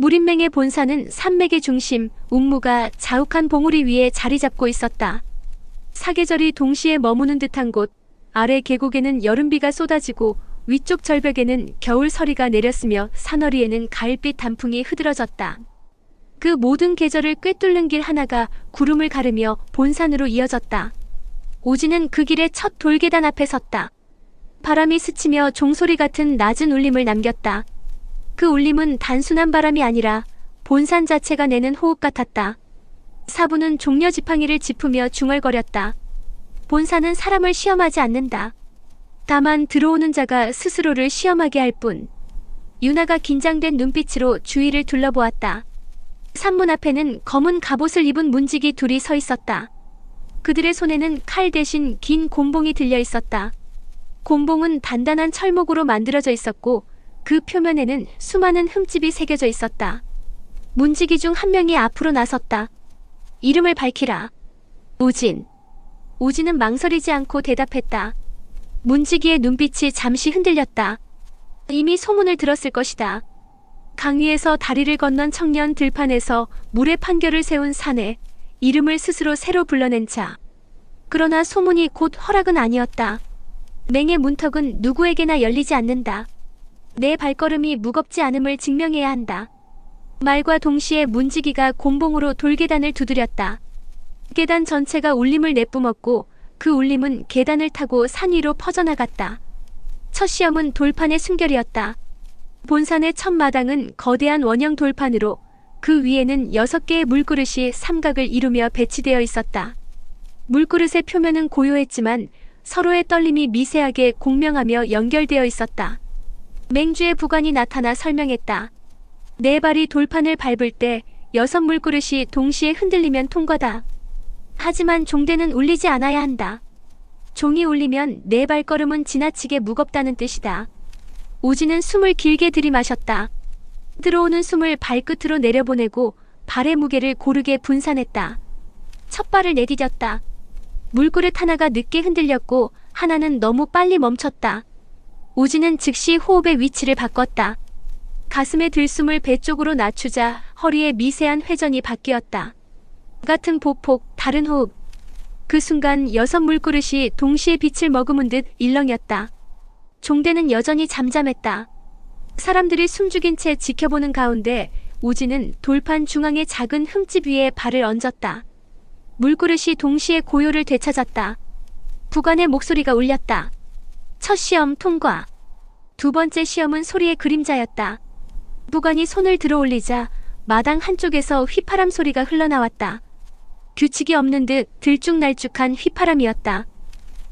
무린맹의 본사는 산맥의 중심, 운무가 자욱한 봉우리 위에 자리 잡고 있었다. 사계절이 동시에 머무는 듯한 곳, 아래 계곡에는 여름비가 쏟아지고 위쪽 절벽에는 겨울 서리가 내렸으며 산허리에는 가을빛 단풍이 흐드러졌다. 그 모든 계절을 꿰뚫는 길 하나가 구름을 가르며 본산으로 이어졌다. 오지는 그 길의 첫 돌계단 앞에 섰다. 바람이 스치며 종소리 같은 낮은 울림을 남겼다. 그 울림은 단순한 바람이 아니라 본산 자체가 내는 호흡 같았다. 사부는 종려 지팡이를 짚으며 중얼거렸다. 본산은 사람을 시험하지 않는다. 다만 들어오는 자가 스스로를 시험하게 할 뿐. 유나가 긴장된 눈빛으로 주위를 둘러보았다. 산문 앞에는 검은 갑옷을 입은 문지기 둘이 서 있었다. 그들의 손에는 칼 대신 긴 곤봉이 들려 있었다. 곤봉은 단단한 철목으로 만들어져 있었고 그 표면에는 수많은 흠집이 새겨져 있었다. 문지기 중 한 명이 앞으로 나섰다. 이름을 밝히라. 오진. 오진은 망설이지 않고 대답했다. 문지기의 눈빛이 잠시 흔들렸다. 이미 소문을 들었을 것이다. 강 위에서 다리를 건넌 청년 들판에서 물의 판결을 세운 사내, 이름을 스스로 새로 불러낸 자. 그러나 소문이 곧 허락은 아니었다. 맹의 문턱은 누구에게나 열리지 않는다. 내 발걸음이 무겁지 않음을 증명해야 한다. 말과 동시에 문지기가 곤봉으로 돌계단을 두드렸다. 계단 전체가 울림을 내뿜었고 그 울림은 계단을 타고 산 위로 퍼져나갔다. 첫 시험은 돌판의 순결이었다. 본산의 첫 마당은 거대한 원형 돌판으로 그 위에는 6개의 물그릇이 삼각을 이루며 배치되어 있었다. 물그릇의 표면은 고요했지만 서로의 떨림이 미세하게 공명하며 연결되어 있었다. 맹주의 부관이 나타나 설명했다. 네 발이 돌판을 밟을 때 6 물그릇이 동시에 흔들리면 통과다. 하지만 종대는 울리지 않아야 한다. 종이 울리면 네 발걸음은 지나치게 무겁다는 뜻이다. 오지는 숨을 길게 들이마셨다. 들어오는 숨을 발끝으로 내려보내고 발의 무게를 고르게 분산했다. 첫 발을 내디뎠다. 물그릇 하나가 늦게 흔들렸고 하나는 너무 빨리 멈췄다. 오지는 즉시 호흡의 위치를 바꿨다. 가슴에 들숨을 배 쪽으로 낮추자 허리에 미세한 회전이 바뀌었다. 같은 보폭, 다른 호흡. 그 순간 6 물그릇이 동시에 빛을 머금은 듯 일렁였다. 종대는 여전히 잠잠했다. 사람들이 숨죽인 채 지켜보는 가운데 오지는 돌판 중앙의 작은 흠집 위에 발을 얹었다. 물그릇이 동시에 고요를 되찾았다. 부관의 목소리가 울렸다. 첫 시험 통과. 두 번째 시험은 소리의 그림자였다. 부관이 손을 들어 올리자 마당 한쪽에서 휘파람 소리가 흘러나왔다. 규칙이 없는 듯 들쭉날쭉한 휘파람이었다.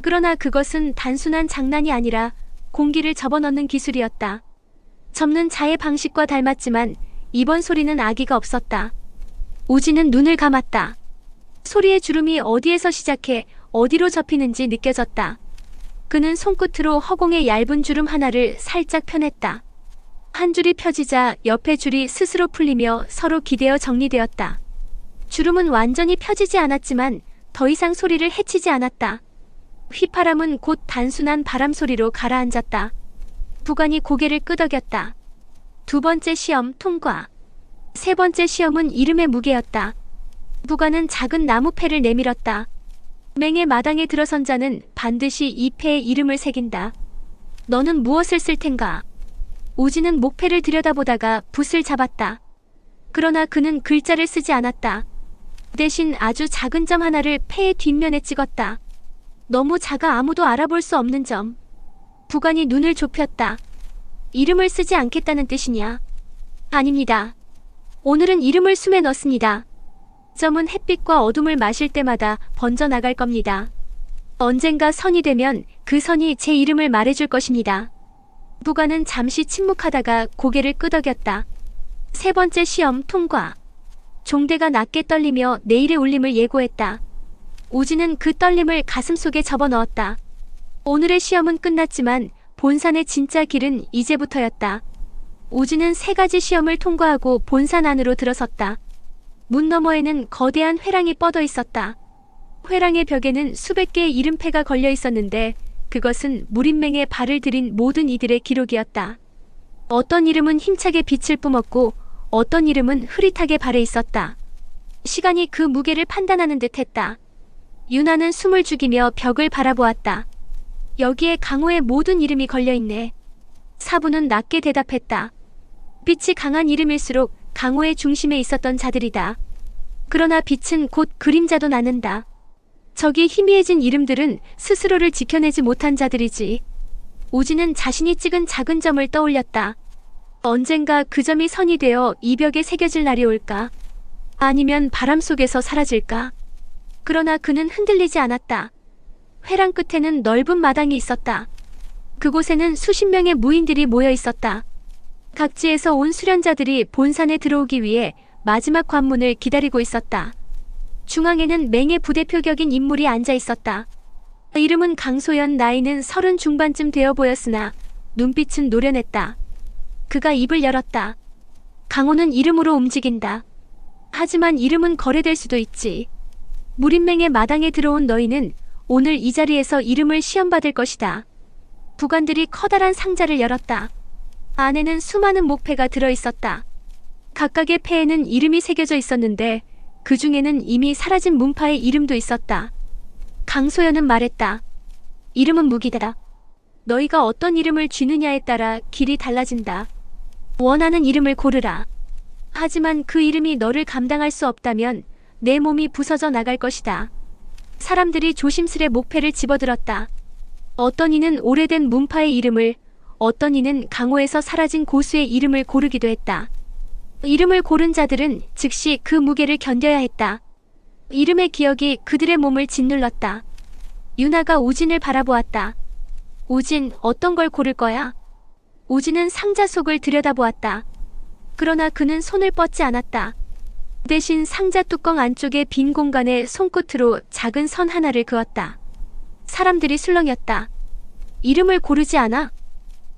그러나 그것은 단순한 장난이 아니라 공기를 접어넣는 기술이었다. 접는 자의 방식과 닮았지만 이번 소리는 아기가 없었다. 오지는 눈을 감았다. 소리의 주름이 어디에서 시작해 어디로 접히는지 느껴졌다. 그는 손끝으로 허공의 얇은 주름 하나를 살짝 펴냈다. 한 줄이 펴지자 옆의 줄이 스스로 풀리며 서로 기대어 정리되었다. 주름은 완전히 펴지지 않았지만 더 이상 소리를 해치지 않았다. 휘파람은 곧 단순한 바람 소리로 가라앉았다. 부관이 고개를 끄덕였다. 두 번째 시험 통과. 세 번째 시험은 이름의 무게였다. 부관은 작은 나무패를 내밀었다. 맹의 마당에 들어선 자는 반드시 이 패에 이름을 새긴다. 너는 무엇을 쓸 텐가? 오지는 목패를 들여다보다가 붓을 잡았다. 그러나 그는 글자를 쓰지 않았다. 대신 아주 작은 점 하나를 패의 뒷면에 찍었다. 너무 작아 아무도 알아볼 수 없는 점. 부관이 눈을 좁혔다. 이름을 쓰지 않겠다는 뜻이냐? 아닙니다. 오늘은 이름을 숨에 넣습니다. 점은 햇빛과 어둠을 마실 때마다 번져나갈 겁니다. 언젠가 선이 되면 그 선이 제 이름을 말해줄 것입니다. 부관은 잠시 침묵하다가 고개를 끄덕였다. 세 번째 시험 통과. 종대가 낮게 떨리며 내일의 울림을 예고했다. 오지는 그 떨림을 가슴속에 접어넣었다. 오늘의 시험은 끝났지만 본산의 진짜 길은 이제부터였다. 오지는 3가지 시험을 통과하고 본산 안으로 들어섰다. 문 너머에는 거대한 회랑이 뻗어 있었다. 회랑의 벽에는 수백 개의 이름패가 걸려 있었는데 그것은 무린맹에 발을 들인 모든 이들의 기록이었다. 어떤 이름은 힘차게 빛을 뿜었고 어떤 이름은 흐릿하게 발해 있었다. 시간이 그 무게를 판단하는 듯 했다. 유나는 숨을 죽이며 벽을 바라보았다. 여기에 강호의 모든 이름이 걸려있네. 사부는 낮게 대답했다. 빛이 강한 이름일수록 강호의 중심에 있었던 자들이다. 그러나 빛은 곧 그림자도 나는다. 저기 희미해진 이름들은 스스로를 지켜내지 못한 자들이지. 오지는 자신이 찍은 작은 점을 떠올렸다. 언젠가 그 점이 선이 되어 이 벽에 새겨질 날이 올까? 아니면 바람 속에서 사라질까? 그러나 그는 흔들리지 않았다. 회랑 끝에는 넓은 마당이 있었다. 그곳에는 수십 명의 무인들이 모여 있었다. 각지에서 온 수련자들이 본산에 들어오기 위해 마지막 관문을 기다리고 있었다. 중앙에는 맹의 부대표격인 인물이 앉아 있었다. 이름은 강소연, 나이는 30 중반쯤 되어 보였으나 눈빛은 노련했다. 그가 입을 열었다. 강호는 이름으로 움직인다. 하지만 이름은 거래될 수도 있지. 무린맹의 마당에 들어온 너희는 오늘 이 자리에서 이름을 시험받을 것이다. 부관들이 커다란 상자를 열었다. 안에는 수많은 목패가 들어있었다. 각각의 패에는 이름이 새겨져 있었는데 그 중에는 이미 사라진 문파의 이름도 있었다. 강소연은 말했다. 이름은 무기다. 너희가 어떤 이름을 쥐느냐에 따라 길이 달라진다. 원하는 이름을 고르라. 하지만 그 이름이 너를 감당할 수 없다면 내 몸이 부서져 나갈 것이다. 사람들이 조심스레 목패를 집어들었다. 어떤 이는 오래된 문파의 이름을, 어떤 이는 강호에서 사라진 고수의 이름을 고르기도 했다. 이름을 고른 자들은 즉시 그 무게를 견뎌야 했다. 이름의 기억이 그들의 몸을 짓눌렀다. 유나가 오진을 바라보았다. 오진, 어떤 걸 고를 거야? 오진은 상자 속을 들여다보았다. 그러나 그는 손을 뻗지 않았다. 대신 상자 뚜껑 안쪽의 빈 공간에 손끝으로 작은 선 하나를 그었다. 사람들이 술렁였다. 이름을 고르지 않아?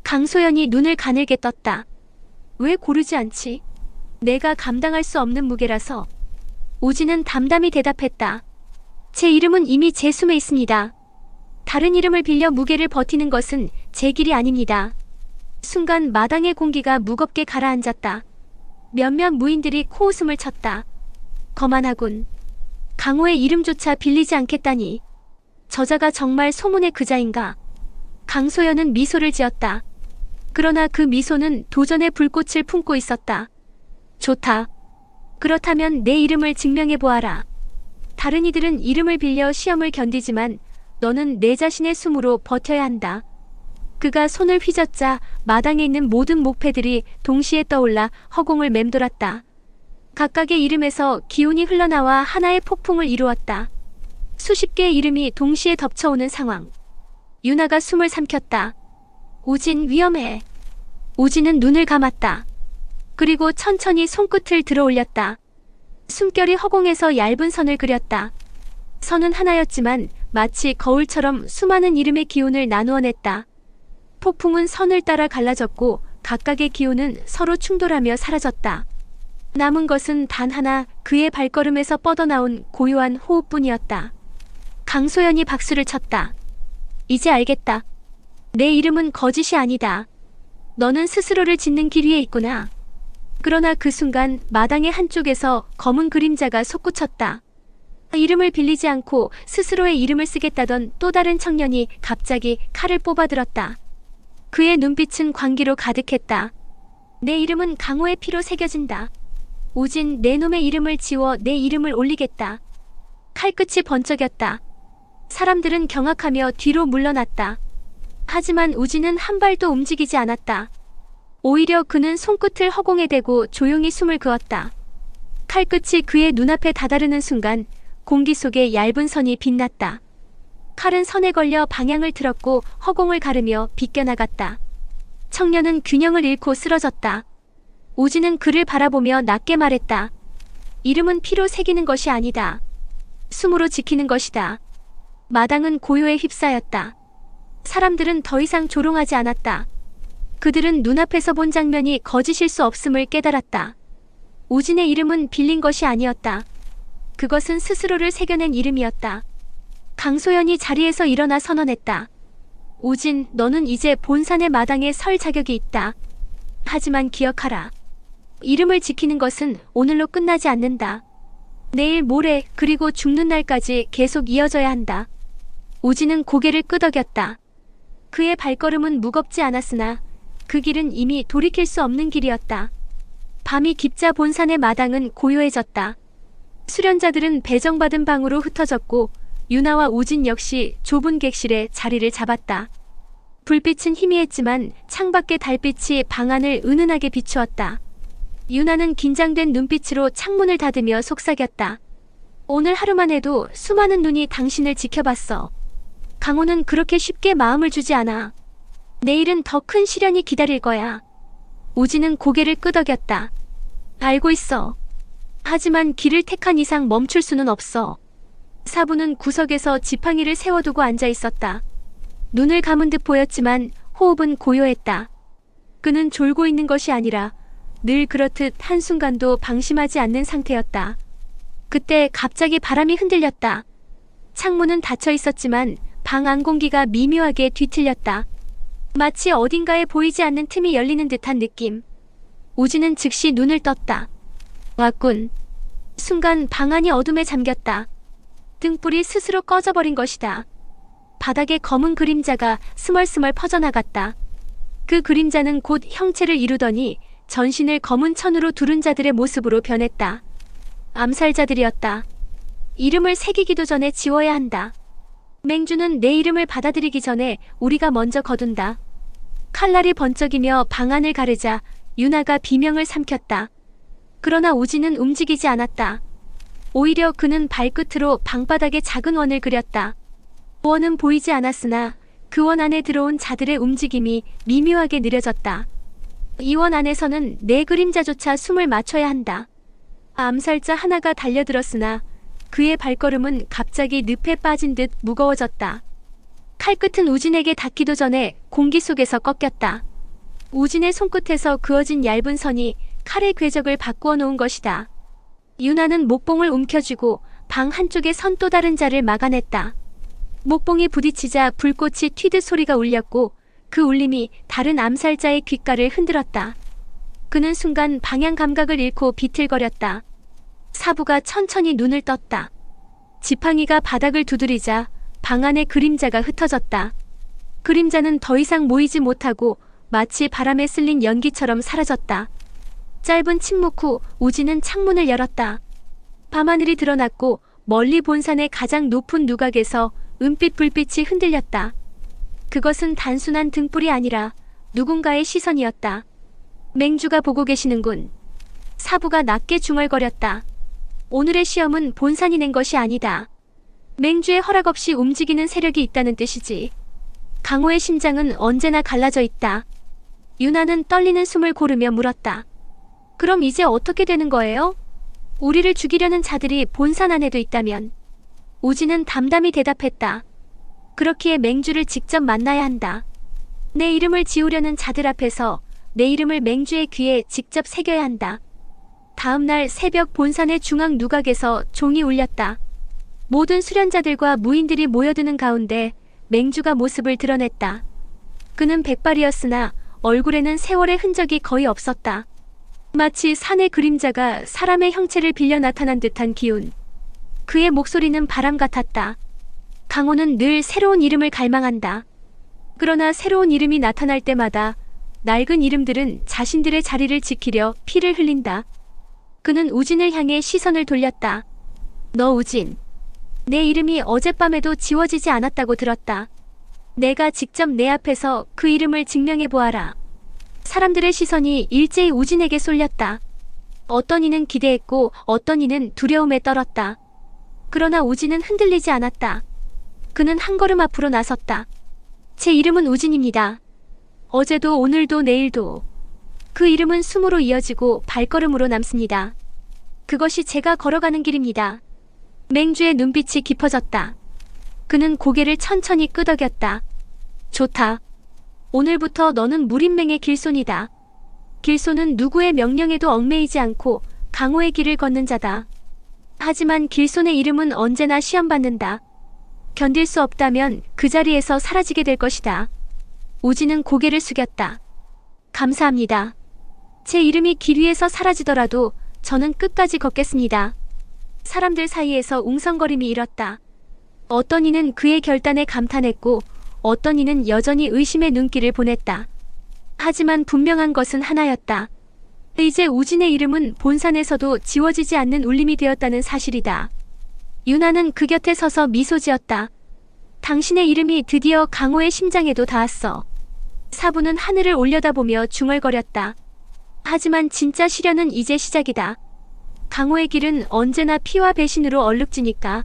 강소연이 눈을 가늘게 떴다. 왜 고르지 않지? 내가 감당할 수 없는 무게라서. 오진은 담담히 대답했다. 제 이름은 이미 제 숨에 있습니다. 다른 이름을 빌려 무게를 버티는 것은 제 길이 아닙니다. 순간 마당의 공기가 무겁게 가라앉았다. 몇몇 무인들이 코웃음을 쳤다. 거만하군. 강호의 이름조차 빌리지 않겠다니. 저자가 정말 소문의 그자인가? 강소연은 미소를 지었다. 그러나 그 미소는 도전의 불꽃을 품고 있었다. 좋다. 그렇다면 내 이름을 증명해보아라. 다른 이들은 이름을 빌려 시험을 견디지만 너는 내 자신의 숨으로 버텨야 한다. 그가 손을 휘젓자 마당에 있는 모든 목패들이 동시에 떠올라 허공을 맴돌았다. 각각의 이름에서 기운이 흘러나와 하나의 폭풍을 이루었다. 수십 개의 이름이 동시에 덮쳐오는 상황. 유나가 숨을 삼켰다. 오진, 위험해. 오진은 눈을 감았다. 그리고 천천히 손끝을 들어 올렸다. 숨결이 허공에서 얇은 선을 그렸다. 선은 하나였지만 마치 거울처럼 수많은 이름의 기운을 나누어 냈다. 폭풍은 선을 따라 갈라졌고 각각의 기운은 서로 충돌하며 사라졌다. 남은 것은 단 하나, 그의 발걸음에서 뻗어나온 고요한 호흡뿐이었다. 강소연이 박수를 쳤다. 이제 알겠다. 내 이름은 거짓이 아니다. 너는 스스로를 짓는 길 위에 있구나. 그러나 그 순간 마당의 한쪽에서 검은 그림자가 솟구쳤다. 이름을 빌리지 않고 스스로의 이름을 쓰겠다던 또 다른 청년이 갑자기 칼을 뽑아들었다. 그의 눈빛은 광기로 가득했다. 내 이름은 강호의 피로 새겨진다. 오진, 내 놈의 이름을 지워 내 이름을 올리겠다. 칼끝이 번쩍였다. 사람들은 경악하며 뒤로 물러났다. 하지만 우진은 한 발도 움직이지 않았다. 오히려 그는 손끝을 허공에 대고 조용히 숨을 그었다. 칼끝이 그의 눈앞에 다다르는 순간 공기 속에 얇은 선이 빛났다. 칼은 선에 걸려 방향을 틀었고 허공을 가르며 비껴나갔다. 청년은 균형을 잃고 쓰러졌다. 오진은 그를 바라보며 낮게 말했다. 이름은 피로 새기는 것이 아니다. 숨으로 지키는 것이다. 마당은 고요에 휩싸였다. 사람들은 더 이상 조롱하지 않았다. 그들은 눈앞에서 본 장면이 거짓일 수 없음을 깨달았다. 오진의 이름은 빌린 것이 아니었다. 그것은 스스로를 새겨낸 이름이었다. 강소연이 자리에서 일어나 선언했다. 오진, 너는 이제 본산의 마당에 설 자격이 있다. 하지만 기억하라. 이름을 지키는 것은 오늘로 끝나지 않는다. 내일, 모레, 그리고 죽는 날까지 계속 이어져야 한다. 우진은 고개를 끄덕였다. 그의 발걸음은 무겁지 않았으나 그 길은 이미 돌이킬 수 없는 길이었다. 밤이 깊자 본산의 마당은 고요해졌다. 수련자들은 배정받은 방으로 흩어졌고 유나와 우진 역시 좁은 객실에 자리를 잡았다. 불빛은 희미했지만 창밖의 달빛이 방 안을 은은하게 비추었다. 유나는 긴장된 눈빛으로 창문을 닫으며 속삭였다. 오늘 하루만 해도 수많은 눈이 당신을 지켜봤어. 강호는 그렇게 쉽게 마음을 주지 않아. 내일은 더 큰 시련이 기다릴 거야. 우진은 고개를 끄덕였다. 알고 있어. 하지만 길을 택한 이상 멈출 수는 없어. 사부는 구석에서 지팡이를 세워두고 앉아 있었다. 눈을 감은 듯 보였지만 호흡은 고요했다. 그는 졸고 있는 것이 아니라 늘 그렇듯 한순간도 방심하지 않는 상태였다. 그때 갑자기 바람이 흔들렸다. 창문은 닫혀 있었지만 방 안 공기가 미묘하게 뒤틀렸다. 마치 어딘가에 보이지 않는 틈이 열리는 듯한 느낌. 우진은 즉시 눈을 떴다. 왔군. 순간 방 안이 어둠에 잠겼다. 등불이 스스로 꺼져버린 것이다. 바닥에 검은 그림자가 스멀스멀 퍼져나갔다. 그 그림자는 곧 형체를 이루더니 전신을 검은 천으로 두른 자들의 모습으로 변했다. 암살자들이었다. 이름을 새기기도 전에 지워야 한다. 맹주는 내 이름을 받아들이기 전에 우리가 먼저 거둔다. 칼날이 번쩍이며 방 안을 가르자 유나가 비명을 삼켰다. 그러나 우진은 움직이지 않았다. 오히려 그는 발끝으로 방바닥에 작은 원을 그렸다. 원은 보이지 않았으나 그 원 안에 들어온 자들의 움직임이 미묘하게 느려졌다. 이 원 안에서는 내 그림자조차 숨을 맞춰야 한다. 암살자 하나가 달려들었으나 그의 발걸음은 갑자기 늪에 빠진 듯 무거워졌다. 칼끝은 우진에게 닿기도 전에 공기 속에서 꺾였다. 우진의 손끝에서 그어진 얇은 선이 칼의 궤적을 바꾸어 놓은 것이다. 유나는 목봉을 움켜쥐고 방 한쪽에 선 또 다른 자를 막아냈다. 목봉이 부딪히자 불꽃이 튀듯 소리가 울렸고 그 울림이 다른 암살자의 귓가를 흔들었다. 그는 순간 방향 감각을 잃고 비틀거렸다. 사부가 천천히 눈을 떴다. 지팡이가 바닥을 두드리자 방 안의 그림자가 흩어졌다. 그림자는 더 이상 모이지 못하고 마치 바람에 쓸린 연기처럼 사라졌다. 짧은 침묵 후 우진은 창문을 열었다. 밤하늘이 드러났고 멀리 본산의 가장 높은 누각에서 은빛 불빛이 흔들렸다. 그것은 단순한 등불이 아니라 누군가의 시선이었다. 맹주가 보고 계시는군. 사부가 낮게 중얼거렸다. 오늘의 시험은 본산이 낸 것이 아니다. 맹주의 허락 없이 움직이는 세력이 있다는 뜻이지. 강호의 심장은 언제나 갈라져 있다. 유나는 떨리는 숨을 고르며 물었다. 그럼 이제 어떻게 되는 거예요? 우리를 죽이려는 자들이 본산 안에도 있다면? 우진은 담담히 대답했다. 그렇기에 맹주를 직접 만나야 한다. 내 이름을 지우려는 자들 앞에서 내 이름을 맹주의 귀에 직접 새겨야 한다. 다음 날 새벽 본산의 중앙 누각에서 종이 울렸다. 모든 수련자들과 무인들이 모여드는 가운데 맹주가 모습을 드러냈다. 그는 백발이었으나 얼굴에는 세월의 흔적이 거의 없었다. 마치 산의 그림자가 사람의 형체를 빌려 나타난 듯한 기운. 그의 목소리는 바람 같았다. 강호는 늘 새로운 이름을 갈망한다. 그러나 새로운 이름이 나타날 때마다 낡은 이름들은 자신들의 자리를 지키려 피를 흘린다. 그는 우진을 향해 시선을 돌렸다. 너 우진. 내 이름이 어젯밤에도 지워지지 않았다고 들었다. 내가 직접 내 앞에서 그 이름을 증명해보아라. 사람들의 시선이 일제히 우진에게 쏠렸다. 어떤 이는 기대했고 어떤 이는 두려움에 떨었다. 그러나 우진은 흔들리지 않았다. 그는 한 걸음 앞으로 나섰다. 제 이름은 우진입니다. 어제도 오늘도 내일도. 그 이름은 숨으로 이어지고 발걸음으로 남습니다. 그것이 제가 걸어가는 길입니다. 맹주의 눈빛이 깊어졌다. 그는 고개를 천천히 끄덕였다. 좋다. 오늘부터 너는 무린맹의 길손이다. 길손은 누구의 명령에도 얽매이지 않고 강호의 길을 걷는 자다. 하지만 길손의 이름은 언제나 시험받는다. 견딜 수 없다면 그 자리에서 사라지게 될 것이다. 우진은 고개를 숙였다. 감사합니다. 제 이름이 길 위에서 사라지더라도 저는 끝까지 걷겠습니다. 사람들 사이에서 웅성거림이 일었다. 어떤 이는 그의 결단에 감탄했고 어떤 이는 여전히 의심의 눈길을 보냈다. 하지만 분명한 것은 하나였다. 이제 우진의 이름은 본산에서도 지워지지 않는 울림이 되었다는 사실이다. 유나는 그 곁에 서서 미소 지었다. 당신의 이름이 드디어 강호의 심장에도 닿았어. 사부는 하늘을 올려다보며 중얼거렸다. 하지만 진짜 시련은 이제 시작이다. 강호의 길은 언제나 피와 배신으로 얼룩지니까.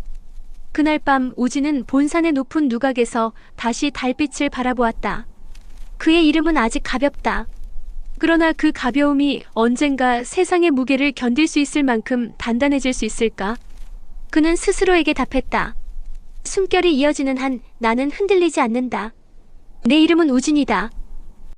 그날 밤 우진은 본산의 높은 누각에서 다시 달빛을 바라보았다. 그의 이름은 아직 가볍다. 그러나 그 가벼움이 언젠가 세상의 무게를 견딜 수 있을 만큼 단단해질 수 있을까? 그는 스스로에게 답했다. 숨결이 이어지는 한 나는 흔들리지 않는다. 내 이름은 우진이다.